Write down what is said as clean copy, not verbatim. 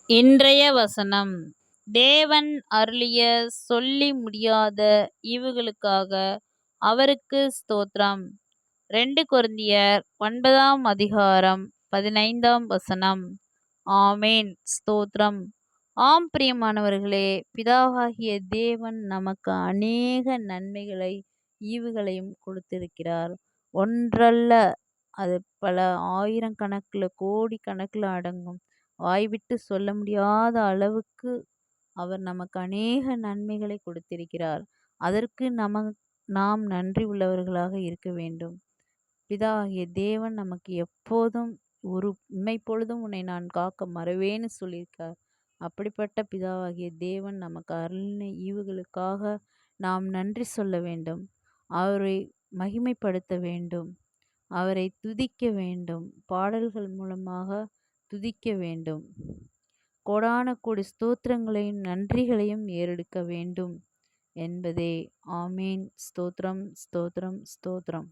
இன்றைய வசனம்: தேவன் அருளிய சொல்லி முடியாத ஈவுகளுக்காக அவருக்கு ஸ்தோத்திரம். 2 கொரிந்தியர் 9ஆம் அதிகாரம் 15ஆம் வசனம். ஆமேன். ஸ்தோத்திரம். ஆம், பிரியமானவர்களே, பிதாவாகிய தேவன் நமக்கு அநேக நன்மைகளை ஈவுகளையும் கொடுத்திருக்கிறார். ஒன்றல்ல, அது பல ஆயிரக்கணக்கில் கோடிக்கணக்கில் அடங்கும். வாய்விட்டு சொல்ல முடியாத அளவுக்கு அவர் நமக்கு அநேக நன்மைகளை கொடுத்திருக்கிறார். அதற்கு நாம் நன்றி உள்ளவர்களாக இருக்க வேண்டும். பிதாவாகிய தேவன் நமக்கு எப்போதும் ஒரு இமைப்பொழுதும் உன்னை நான் காக்க மறவேன்னு சொல்லியிருக்கார். அப்படிப்பட்ட பிதாவாகிய தேவன் நமக்கு அருளின ஈவுகளுக்காக நாம் நன்றி சொல்ல வேண்டும். அவரை மகிமைப்படுத்த வேண்டும். அவரை துதிக்க வேண்டும். பாடல்கள் மூலமாக துதிக்க வேண்டும். கோடான கோடி ஸ்தோத்திரங்களையும் நன்றிகளையும் ஏறெடுக்க வேண்டும் என்பதே. ஆமேன். ஸ்தோத்திரம், ஸ்தோத்திரம், ஸ்தோத்திரம்.